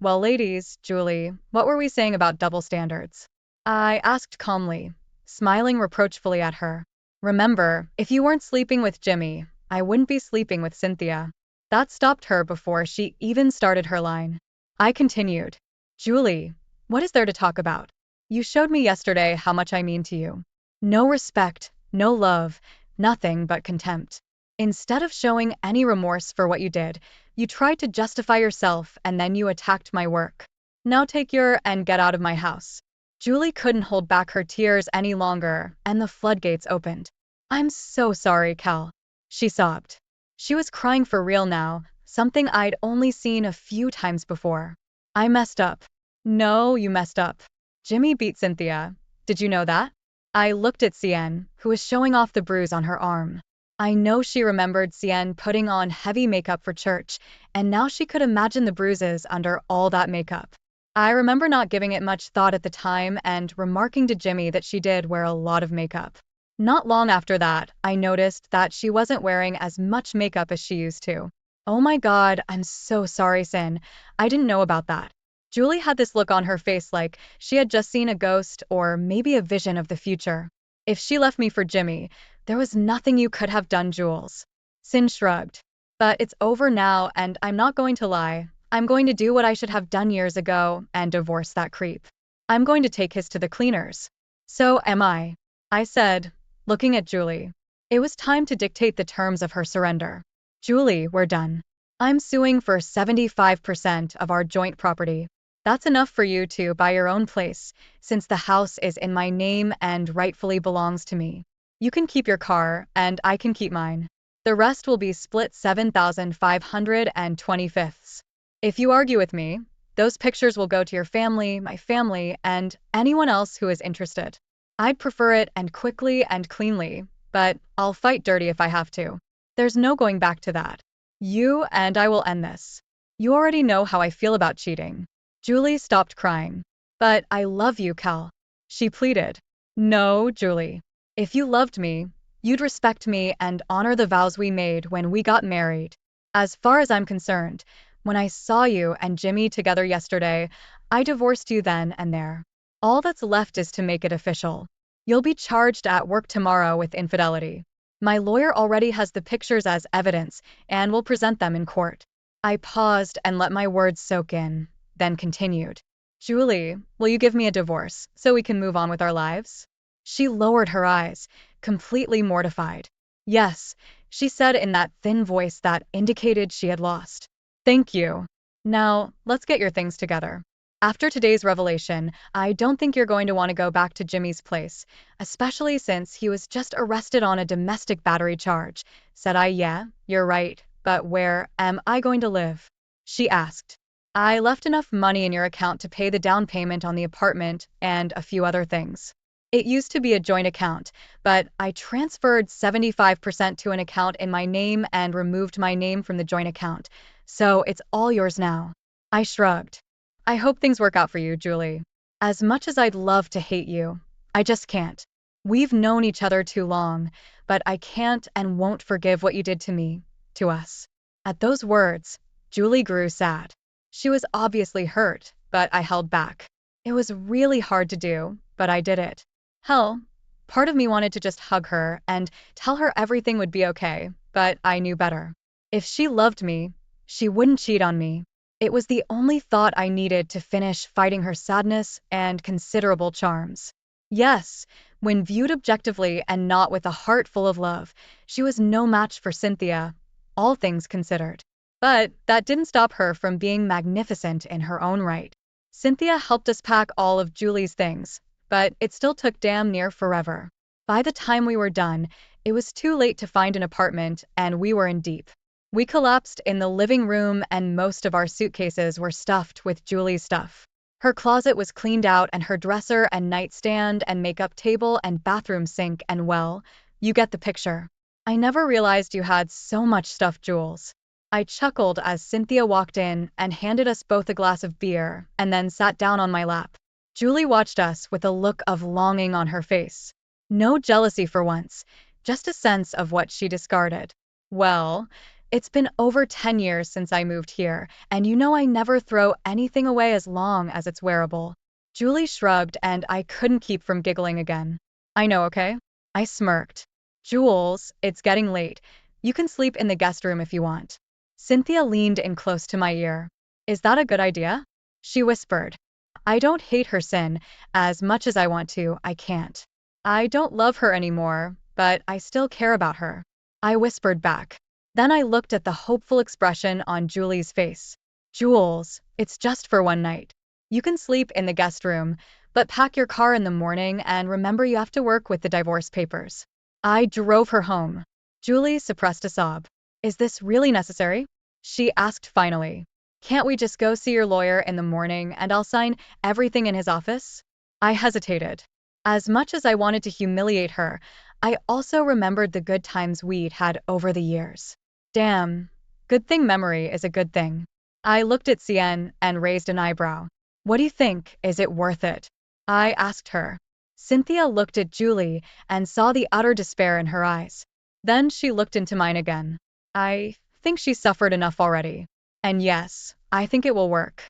ladies, Julie, what were we saying about double standards? I asked calmly, smiling reproachfully at her. Remember, if you weren't sleeping with Jimmy, I wouldn't be sleeping with Cynthia. That stopped her before she even started her line. I continued. Julie, what is there to talk about? You showed me yesterday how much I mean to you. No respect, no love, nothing but contempt. Instead of showing any remorse for what you did, you tried to justify yourself and then you attacked my work. Now take your and get out of my house. Julie couldn't hold back her tears any longer, and the floodgates opened. I'm so sorry, Cal. She sobbed. She was crying for real now, something I'd only seen a few times before. I messed up. No, you messed up. Jimmy beat Cynthia. Did you know that? I looked at Cien, who was showing off the bruise on her arm. I know she remembered Cien putting on heavy makeup for church, and now she could imagine the bruises under all that makeup. I remember not giving it much thought at the time and remarking to Jimmy that she did wear a lot of makeup. Not long after that, I noticed that she wasn't wearing as much makeup as she used to. Oh my God, I'm so sorry, Sin. I didn't know about that. Julie had this look on her face like she had just seen a ghost or maybe a vision of the future. If she left me for Jimmy, there was nothing you could have done, Jules. Sin shrugged. But it's over now, and I'm not going to lie. I'm going to do what I should have done years ago and divorce that creep. I'm going to take his to the cleaners. So am I said, looking at Julie. It was time to dictate the terms of her surrender. Julie, we're done. I'm suing for 75% of our joint property. That's enough for you to buy your own place, since the house is in my name and rightfully belongs to me. You can keep your car, and I can keep mine. The rest will be split 7,525ths. If you argue with me, those pictures will go to your family, my family, and anyone else who is interested. I'd prefer it and quickly and cleanly, but I'll fight dirty if I have to. There's no going back to that. You and I will end this. You already know how I feel about cheating. Julie stopped crying. But I love you, Cal. She pleaded. No, Julie. If you loved me, you'd respect me and honor the vows we made when we got married. As far as I'm concerned, when I saw you and Jimmy together yesterday, I divorced you then and there. All that's left is to make it official. You'll be charged at work tomorrow with infidelity. My lawyer already has the pictures as evidence and will present them in court. I paused and let my words soak in, then continued. Julie, will you give me a divorce so we can move on with our lives? She lowered her eyes, completely mortified. Yes, she said in that thin voice that indicated she had lost. Thank you. Now, let's get your things together. After today's revelation, I don't think you're going to want to go back to Jimmy's place, especially since he was just arrested on a domestic battery charge. Said I, yeah, you're right, but where am I going to live? She asked. I left enough money in your account to pay the down payment on the apartment and a few other things. It used to be a joint account, but I transferred 75% to an account in my name and removed my name from the joint account, so it's all yours now. I shrugged. I hope things work out for you, Julie. As much as I'd love to hate you, I just can't. We've known each other too long, but I can't and won't forgive what you did to me, to us. At those words, Julie grew sad. She was obviously hurt, but I held back. It was really hard to do, but I did it. Hell, part of me wanted to just hug her and tell her everything would be okay, but I knew better. If she loved me, she wouldn't cheat on me. It was the only thought I needed to finish fighting her sadness and considerable charms. Yes, when viewed objectively and not with a heart full of love, she was no match for Cynthia, all things considered. But that didn't stop her from being magnificent in her own right. Cynthia helped us pack all of Julie's things, but it still took damn near forever. By the time we were done, it was too late to find an apartment and we were in deep. We collapsed in the living room and most of our suitcases were stuffed with Julie's stuff. Her closet was cleaned out and her dresser and nightstand and makeup table and bathroom sink and well, you get the picture. I never realized you had so much stuff, Jules. I chuckled as Cynthia walked in and handed us both a glass of beer and then sat down on my lap. Julie watched us with a look of longing on her face. No jealousy for once, just a sense of what she discarded. Well, it's been over 10 years since I moved here, and you know I never throw anything away as long as it's wearable. Julie shrugged and I couldn't keep from giggling again. I know, okay? I smirked. Jules, it's getting late. You can sleep in the guest room if you want. Cynthia leaned in close to my ear. Is that a good idea? She whispered. I don't hate her sin. As much as I want to, I can't. I don't love her anymore, but I still care about her. I whispered back. Then I looked at the hopeful expression on Julie's face. Jules, it's just for one night. You can sleep in the guest room, but pack your car in the morning and remember you have to work with the divorce papers. I drove her home. Julie suppressed a sob. Is this really necessary? She asked finally. Can't we just go see your lawyer in the morning and I'll sign everything in his office? I hesitated. As much as I wanted to humiliate her, I also remembered the good times we'd had over the years. Damn, good thing memory is a good thing. I looked at Cien and raised an eyebrow. What do you think? Is it worth it? I asked her. Cynthia looked at Julie and saw the utter despair in her eyes. Then she looked into mine again. I think she's suffered enough already. And yes, I think it will work.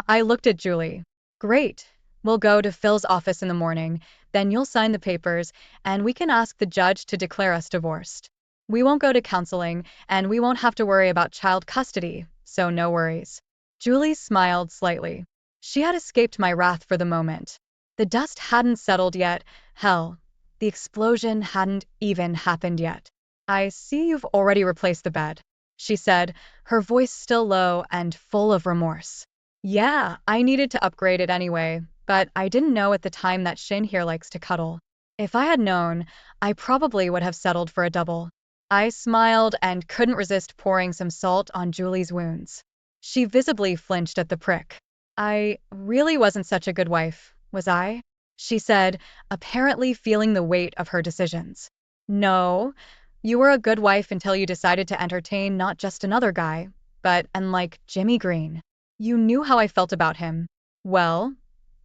I looked at Julie. Great. We'll go to Phil's office in the morning, then you'll sign the papers, and we can ask the judge to declare us divorced. We won't go to counseling, and we won't have to worry about child custody, so no worries. Julie smiled slightly. She had escaped my wrath for the moment. The dust hadn't settled yet. Hell, the explosion hadn't even happened yet. I see you've already replaced the bed, she said, her voice still low and full of remorse. Yeah, I needed to upgrade it anyway, but I didn't know at the time that Shin here likes to cuddle. If I had known, I probably would have settled for a double. I smiled and couldn't resist pouring some salt on Julie's wounds. She visibly flinched at the prick. I really wasn't such a good wife, was I? She said, apparently feeling the weight of her decisions. No, you were a good wife until you decided to entertain not just another guy, but unlike Jimmy Green. You knew how I felt about him. Well,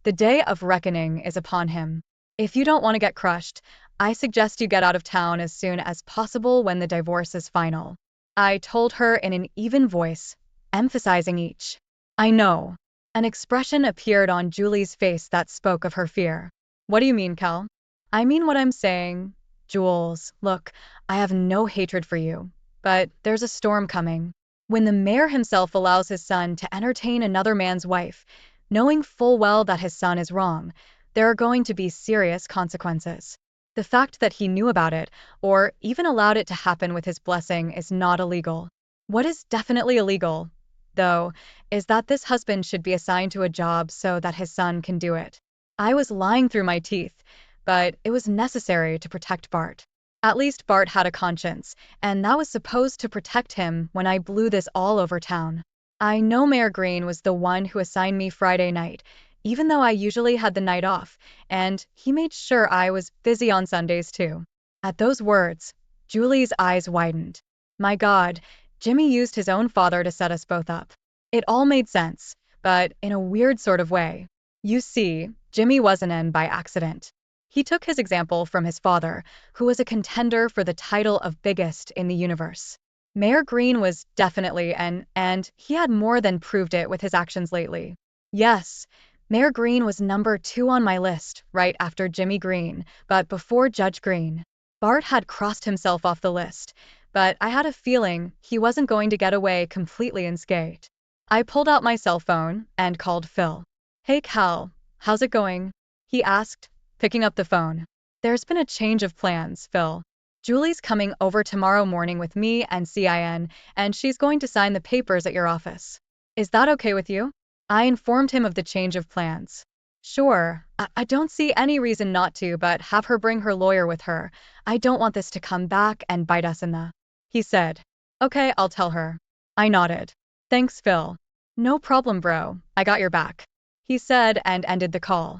The day of reckoning is upon him. If you don't want to get crushed, I suggest you get out of town as soon as possible when the divorce is final. I told her in an even voice, emphasizing each I know. An expression appeared on Julie's face that spoke of her fear. What do you mean, Cal? I mean what I'm saying. Jules, look, I have no hatred for you, but there's a storm coming. When the mayor himself allows his son to entertain another man's wife, knowing full well that his son is wrong, there are going to be serious consequences. The fact that he knew about it, or even allowed it to happen with his blessing, is not illegal. What is definitely illegal, though, is that this husband should be assigned to a job so that his son can do it. I was lying through my teeth, but it was necessary to protect Bart. At least Bart had a conscience, and that was supposed to protect him when I blew this all over town. I know Mayor Green was the one who assigned me Friday night, even though I usually had the night off, and he made sure I was busy on Sundays too. At those words, Julie's eyes widened. My God, Jimmy used his own father to set us both up. It all made sense, but in a weird sort of way. You see, Jimmy wasn't in by accident. He took his example from his father, who was a contender for the title of biggest in the universe. Mayor Green was definitely and he had more than proved it with his actions lately. Yes, Mayor Green was number 2 on my list, right after Jimmy Green, but before Judge Green. Bart had crossed himself off the list, but I had a feeling he wasn't going to get away completely unscathed. I pulled out my cell phone and called Phil. Hey Cal, how's it going? He asked, picking up the phone. There's been a change of plans, Phil. Julie's coming over tomorrow morning with me and CIN, and she's going to sign the papers at your office. Is that okay with you? I informed him of the change of plans. Sure, I don't see any reason not to, but have her bring her lawyer with her. I don't want this to come back and bite us in the... He said. Okay, I'll tell her. I nodded. Thanks, Phil. No problem, bro. I got your back. He said and ended the call.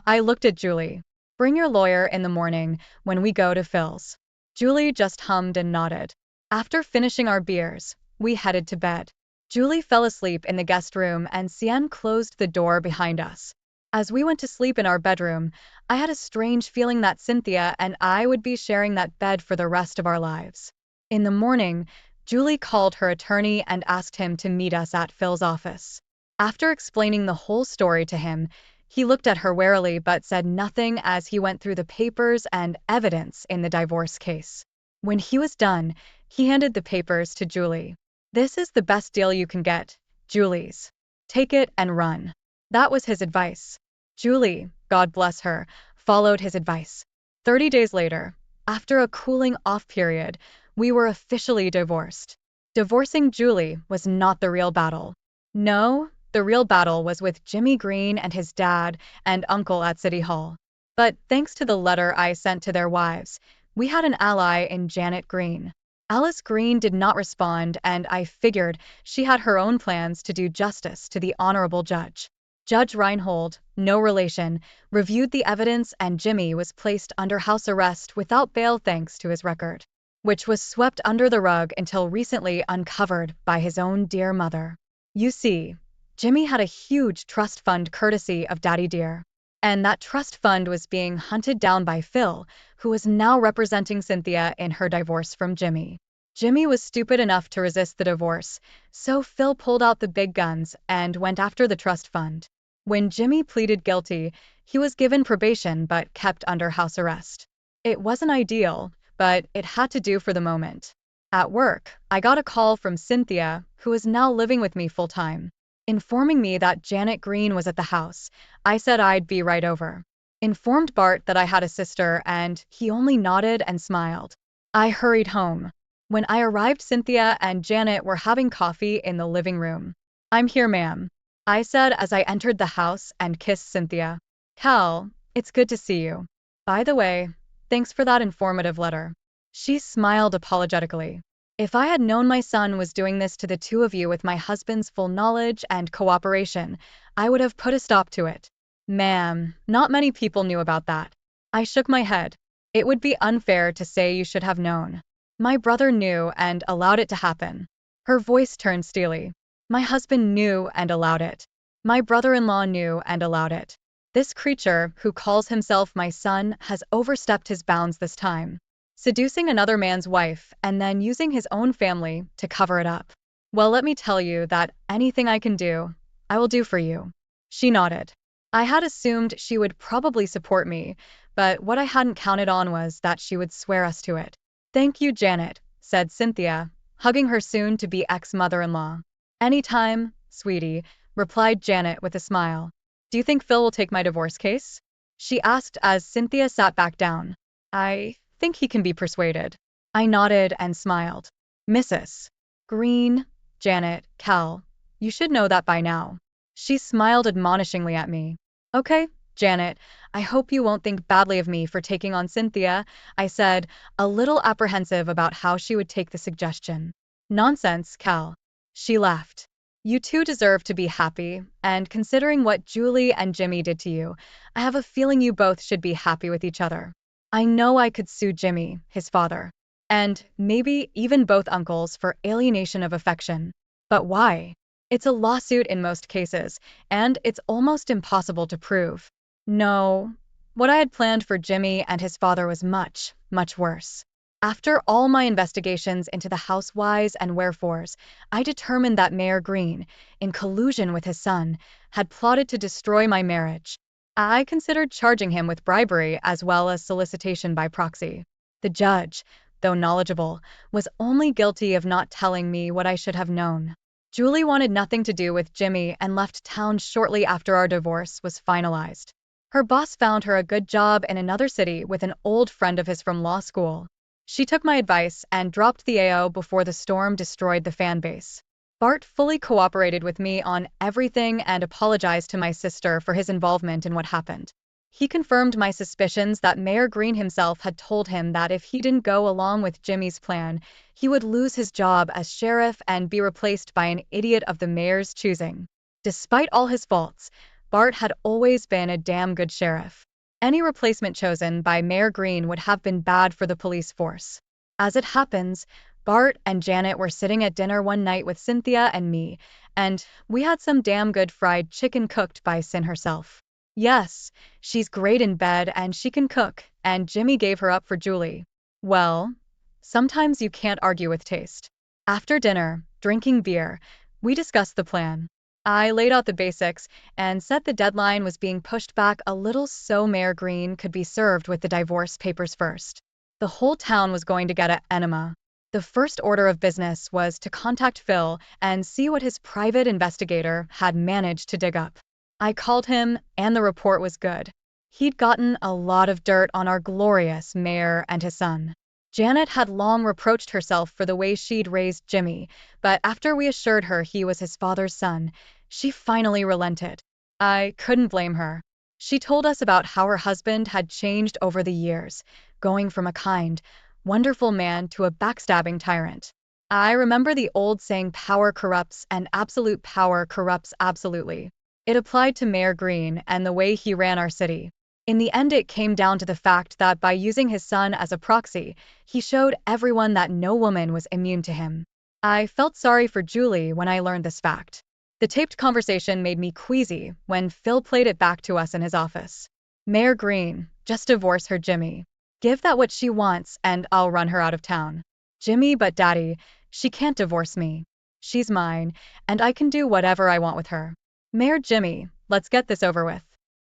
I looked at Julie. Bring your lawyer in the morning when we go to Phil's. Julie just hummed and nodded. After finishing our beers, we headed to bed. Julie fell asleep in the guest room and Cian closed the door behind us. As we went to sleep in our bedroom, I had a strange feeling that Cynthia and I would be sharing that bed for the rest of our lives. In the morning, Julie called her attorney and asked him to meet us at Phil's office. After explaining the whole story to him, he looked at her warily but said nothing as he went through the papers and evidence in the divorce case. When he was done, he handed the papers to Julie. This is the best deal you can get, Julie's. Take it and run. That was his advice. Julie, God bless her, followed his advice. 30 days later, after a cooling off period, we were officially divorced. Divorcing Julie was not the real battle. No, the real battle was with Jimmy Green and his dad and uncle at City Hall. But thanks to the letter I sent to their wives, we had an ally in Janet Green. Alice Green did not respond, and I figured she had her own plans to do justice to the honorable judge. Judge Reinhold, no relation, reviewed the evidence and Jimmy was placed under house arrest without bail thanks to his record, which was swept under the rug until recently uncovered by his own dear mother. You see, Jimmy had a huge trust fund courtesy of Daddy Dear. And that trust fund was being hunted down by Phil, who was now representing Cynthia in her divorce from Jimmy. Jimmy was stupid enough to resist the divorce, so Phil pulled out the big guns and went after the trust fund. When Jimmy pleaded guilty, he was given probation but kept under house arrest. It wasn't ideal, but it had to do for the moment. At work, I got a call from Cynthia, who is now living with me full-time. Informing me that Janet Green was at the house, I said I'd be right over. Informed Bart that I had a sister and he only nodded and smiled. I hurried home. When I arrived, Cynthia and Janet were having coffee in the living room. I'm here, ma'am, I said as I entered the house and kissed Cynthia. Cal, it's good to see you. By the way, thanks for that informative letter. She smiled apologetically. If I had known my son was doing this to the two of you with my husband's full knowledge and cooperation, I would have put a stop to it. Ma'am, not many people knew about that. I shook my head. It would be unfair to say you should have known. My brother knew and allowed it to happen. Her voice turned steely. My husband knew and allowed it. My brother-in-law knew and allowed it. This creature, who calls himself my son, has overstepped his bounds this time, seducing another man's wife and then using his own family to cover it up. Well, let me tell you that anything I can do, I will do for you. She nodded. I had assumed she would probably support me, but what I hadn't counted on was that she would swear us to it. Thank you, Janet, said Cynthia, hugging her soon-to-be ex-mother-in-law. Anytime, sweetie, replied Janet with a smile. Do you think Phil will take my divorce case? She asked as Cynthia sat back down. I think he can be persuaded. I nodded and smiled. Mrs. Green, Janet, Cal, you should know that by now. She smiled admonishingly at me. Okay, Janet, I hope you won't think badly of me for taking on Cynthia, I said, a little apprehensive about how she would take the suggestion. Nonsense, Cal. She laughed. You two deserve to be happy, and considering what Julie and Jimmy did to you, I have a feeling you both should be happy with each other. I know I could sue Jimmy, his father, and maybe even both uncles for alienation of affection. But why? It's a lawsuit in most cases, and it's almost impossible to prove. No, what I had planned for Jimmy and his father was much, much worse. After all my investigations into the house whys and wherefores, I determined that Mayor Green, in collusion with his son, had plotted to destroy my marriage. I considered charging him with bribery as well as solicitation by proxy. The judge, though knowledgeable, was only guilty of not telling me what I should have known. Julie wanted nothing to do with Jimmy and left town shortly after our divorce was finalized. Her boss found her a good job in another city with an old friend of his from law school. She took my advice and dropped the AO before the storm destroyed the fan base. Bart fully cooperated with me on everything and apologized to my sister for his involvement in what happened. He confirmed my suspicions that Mayor Green himself had told him that if he didn't go along with Jimmy's plan, he would lose his job as sheriff and be replaced by an idiot of the mayor's choosing. Despite all his faults, Bart had always been a damn good sheriff. Any replacement chosen by Mayor Green would have been bad for the police force. As it happens, Bart and Janet were sitting at dinner one night with Cynthia and me, and we had some damn good fried chicken cooked by Sin herself. Yes, she's great in bed and she can cook, and Jimmy gave her up for Julie. Well, sometimes you can't argue with taste. After dinner, drinking beer, we discussed the plan. I laid out the basics and said the deadline was being pushed back a little so Mayor Green could be served with the divorce papers first. The whole town was going to get an enema. The first order of business was to contact Phil and see what his private investigator had managed to dig up. I called him, and the report was good. He'd gotten a lot of dirt on our glorious mayor and his son. Janet had long reproached herself for the way she'd raised Jimmy, but after we assured her he was his father's son, she finally relented. I couldn't blame her. She told us about how her husband had changed over the years, going from a kind, wonderful man to a backstabbing tyrant. I remember the old saying power corrupts and absolute power corrupts absolutely. It applied to Mayor Green and the way he ran our city. In the end, it came down to the fact that by using his son as a proxy, he showed everyone that no woman was immune to him. I felt sorry for Julie when I learned this fact. The taped conversation made me queasy when Phil played it back to us in his office. Mayor Green, just divorce her, Jimmy. Give that what she wants and I'll run her out of town. Jimmy, but Daddy, she can't divorce me. She's mine, and I can do whatever I want with her. Mayor Jimmy, let's get this over with.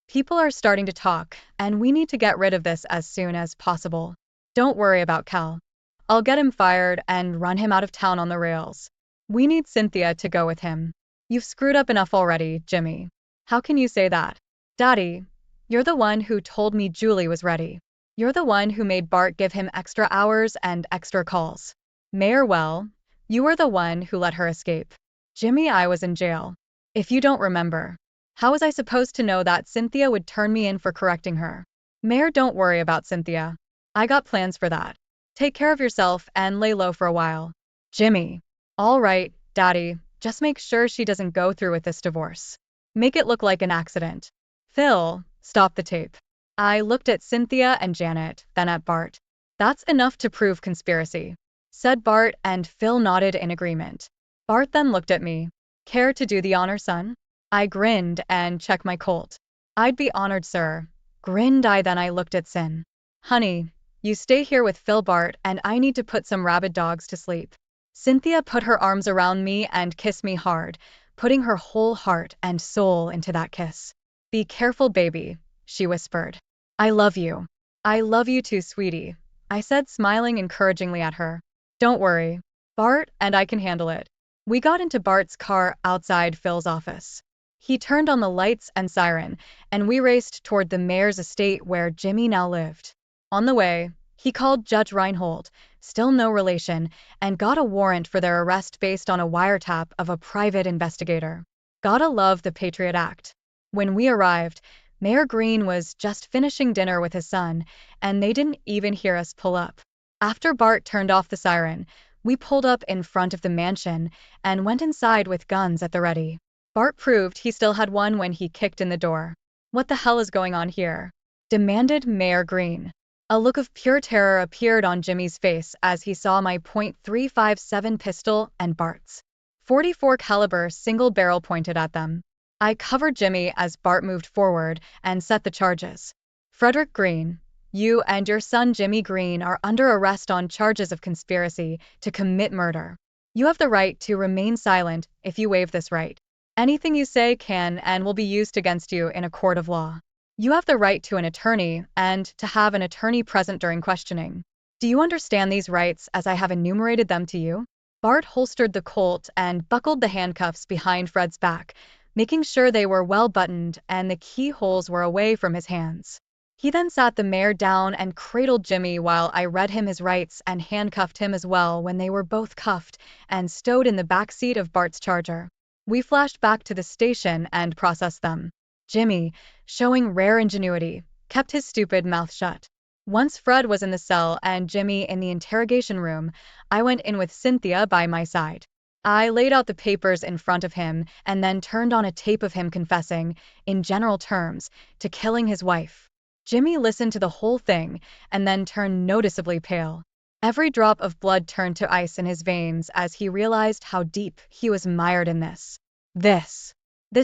People are starting to talk, and we need to get rid of this as soon as possible. Don't worry about Cal. I'll get him fired and run him out of town on the rails. We need Cynthia to go with him. You've screwed up enough already, Jimmy. How can you say that? Daddy, you're the one who told me Julie was ready. You're the one who made Bart give him extra hours and extra calls. Mayor, well, you were the one who let her escape. Jimmy, I was in jail. If you don't remember, how was I supposed to know that Cynthia would turn me in for correcting her? Mayor, don't worry about Cynthia. I got plans for that. Take care of yourself and lay low for a while. Jimmy. All right, Daddy, just make sure she doesn't go through with this divorce. Make it look like an accident. Phil, stop the tape. I looked at Cynthia and Janet, then at Bart. That's enough to prove conspiracy, said Bart, and Phil nodded in agreement. Bart then looked at me. Care to do the honor, son? I grinned and checked my Colt. I'd be honored, sir. Grinned I, then I looked at Sin. Honey, you stay here with Phil Bart and I need to put some rabid dogs to sleep. Cynthia put her arms around me and kissed me hard, putting her whole heart and soul into that kiss. Be careful, baby, she whispered. I love you. I love you too, sweetie, I said, smiling encouragingly at her. Don't worry. Bart and I can handle it. We got into Bart's car outside Phil's office. He turned on the lights and siren, and we raced toward the mayor's estate where Jimmy now lived. On the way, he called Judge Reinhold, still no relation, and got a warrant for their arrest based on a wiretap of a private investigator. Gotta love the Patriot Act. When we arrived, Mayor Green was just finishing dinner with his son, and they didn't even hear us pull up. After Bart turned off the siren, we pulled up in front of the mansion and went inside with guns at the ready. Bart proved he still had one when he kicked in the door. What the hell is going on here? Demanded Mayor Green. A look of pure terror appeared on Jimmy's face as he saw my .357 pistol and Bart's .44 caliber single barrel pointed at them. I covered Jimmy as Bart moved forward and set the charges. Frederick Green, you and your son Jimmy Green are under arrest on charges of conspiracy to commit murder. You have the right to remain silent if you waive this right. Anything you say can and will be used against you in a court of law. You have the right to an attorney and to have an attorney present during questioning. Do you understand these rights as I have enumerated them to you? Bart holstered the Colt and buckled the handcuffs behind Fred's back, making sure they were well buttoned and the keyholes were away from his hands. He then sat the mayor down and cradled Jimmy while I read him his rights and handcuffed him as well when they were both cuffed and stowed in the back seat of Bart's Charger. We flashed back to the station and processed them. Jimmy, showing rare ingenuity, kept his stupid mouth shut. Once Fred was in the cell and Jimmy in the interrogation room, I went in with Cynthia by my side. I laid out the papers in front of him and then turned on a tape of him confessing, in general terms, to killing his wife. Jimmy listened to the whole thing and then turned noticeably pale. Every drop of blood turned to ice in his veins as he realized how deep he was mired in this. This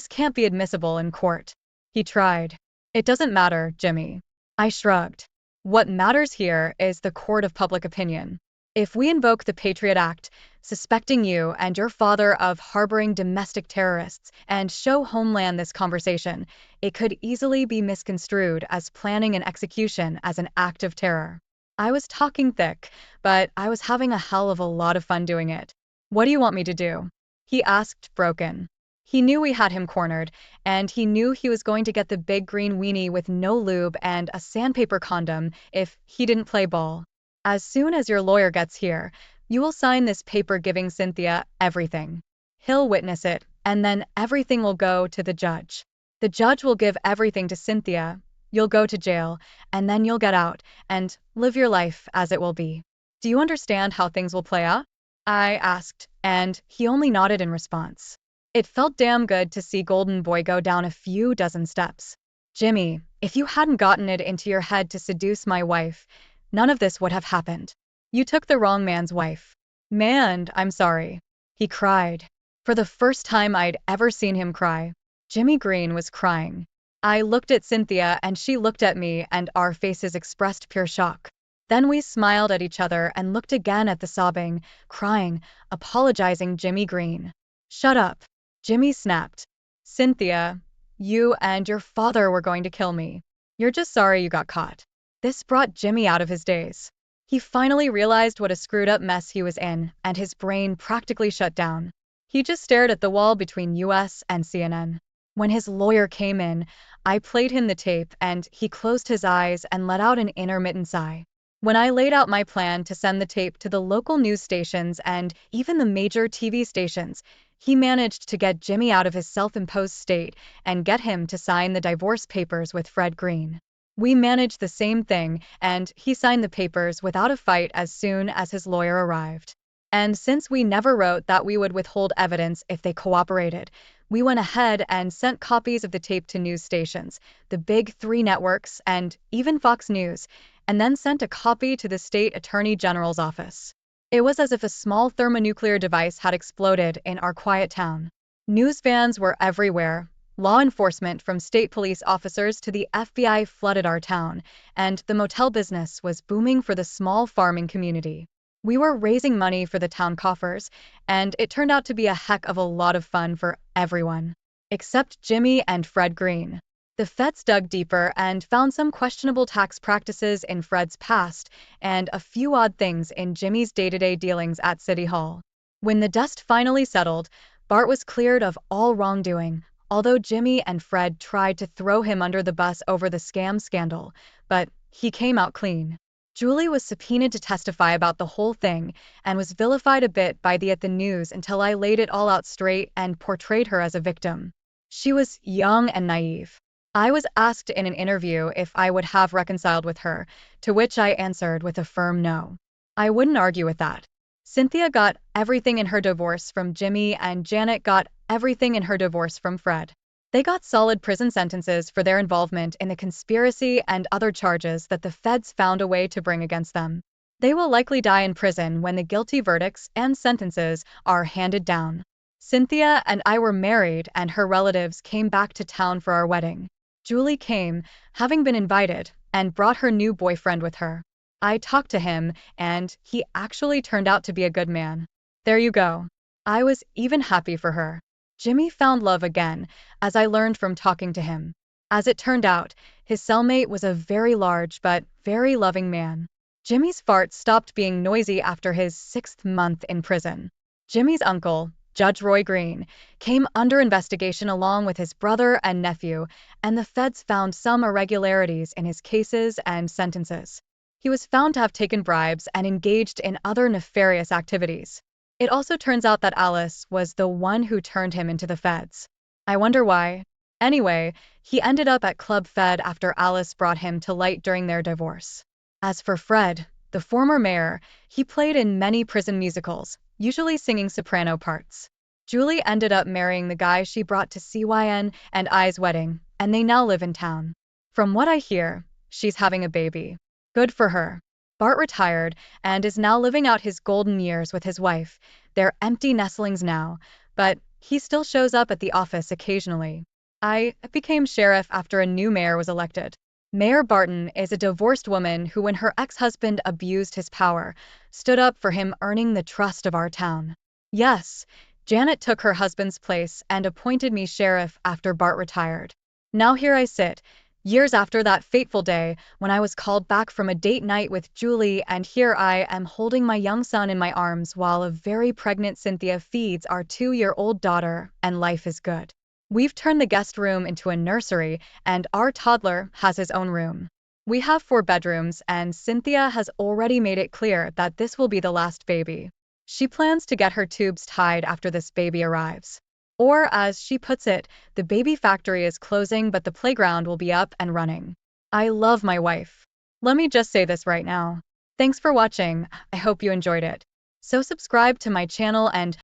can't be admissible in court. He tried. It doesn't matter, Jimmy. I shrugged. What matters here is the court of public opinion. If we invoke the Patriot Act, suspecting you and your father of harboring domestic terrorists, and show Homeland this conversation, it could easily be misconstrued as planning an execution as an act of terror. I was talking thick, but I was having a hell of a lot of fun doing it. What do you want me to do? He asked, broken. He knew we had him cornered, and he knew he was going to get the big green weenie with no lube and a sandpaper condom if he didn't play ball. As soon as your lawyer gets here, you will sign this paper giving Cynthia everything. He'll witness it, and then everything will go to the judge. The judge will give everything to Cynthia. You'll go to jail, and then you'll get out, and live your life as it will be. Do you understand how things will play out? I asked, and he only nodded in response. It felt damn good to see Golden Boy go down a few dozen steps. Jimmy, if you hadn't gotten it into your head to seduce my wife, none of this would have happened. You took the wrong man's wife. Man, I'm sorry. He cried. For the first time I'd ever seen him cry. Jimmy Green was crying. I looked at Cynthia and she looked at me and our faces expressed pure shock. Then we smiled at each other and looked again at the sobbing, crying, apologizing Jimmy Green. Shut up. Jimmy snapped. Cynthia, you and your father were going to kill me. You're just sorry you got caught. This brought Jimmy out of his daze. He finally realized what a screwed up mess he was in, and his brain practically shut down. He just stared at the wall between US and CNN. When his lawyer came in, I played him the tape and he closed his eyes and let out an intermittent sigh. When I laid out my plan to send the tape to the local news stations and even the major TV stations, he managed to get Jimmy out of his self-imposed state and get him to sign the divorce papers with Fred Green. We managed the same thing, and he signed the papers without a fight as soon as his lawyer arrived. And since we never wrote that we would withhold evidence if they cooperated, we went ahead and sent copies of the tape to news stations, the big 3 networks, and even Fox News, and then sent a copy to the state attorney general's office. It was as if a small thermonuclear device had exploded in our quiet town. News vans were everywhere, Law enforcement from state police officers to the FBI flooded our town, and the motel business was booming for the small farming community. We were raising money for the town coffers, and it turned out to be a heck of a lot of fun for everyone. Except Jimmy and Fred Green. The feds dug deeper and found some questionable tax practices in Fred's past and a few odd things in Jimmy's day-to-day dealings at City Hall. When the dust finally settled, Bart was cleared of all wrongdoing, although Jimmy and Fred tried to throw him under the bus over the scam scandal, but he came out clean. Julie was subpoenaed to testify about the whole thing and was vilified a bit by the news until I laid it all out straight and portrayed her as a victim. She was young and naive. I was asked in an interview if I would have reconciled with her, to which I answered with a firm no. I wouldn't argue with that. Cynthia got everything in her divorce from Jimmy, and Janet got everything in her divorce from Fred. They got solid prison sentences for their involvement in the conspiracy and other charges that the feds found a way to bring against them. They will likely die in prison when the guilty verdicts and sentences are handed down. Cynthia and I were married, and her relatives came back to town for our wedding. Julie came, having been invited, and brought her new boyfriend with her. I talked to him, and he actually turned out to be a good man. There you go. I was even happy for her. Jimmy found love again, as I learned from talking to him. As it turned out, his cellmate was a very large but very loving man. Jimmy's farts stopped being noisy after his 6th month in prison. Jimmy's uncle, Judge Roy Green, came under investigation along with his brother and nephew, and the feds found some irregularities in his cases and sentences. He was found to have taken bribes and engaged in other nefarious activities. It also turns out that Alice was the one who turned him into the feds. I wonder why. Anyway, he ended up at Club Fed after Alice brought him to light during their divorce. As for Fred, the former mayor, he played in many prison musicals, usually singing soprano parts. Julie ended up marrying the guy she brought to CYN and I's wedding, and they now live in town. From what I hear, she's having a baby. Good for her. Bart retired and is now living out his golden years with his wife. They're empty nestlings now, but he still shows up at the office occasionally. I became sheriff after a new mayor was elected. Mayor Barton is a divorced woman who, when her ex-husband abused his power, stood up for him, earning the trust of our town. Yes, Janet took her husband's place and appointed me sheriff after Bart retired. Now here I sit, years after that fateful day when I was called back from a date night with Julie, and here I am holding my young son in my arms while a very pregnant Cynthia feeds our 2-year-old daughter, and life is good. We've turned the guest room into a nursery, and our toddler has his own room. We have 4 bedrooms, and Cynthia has already made it clear that this will be the last baby. She plans to get her tubes tied after this baby arrives. Or, as she puts it, the baby factory is closing, but the playground will be up and running. I love my wife. Let me just say this right now. Thanks for watching. I hope you enjoyed it. So subscribe to my channel and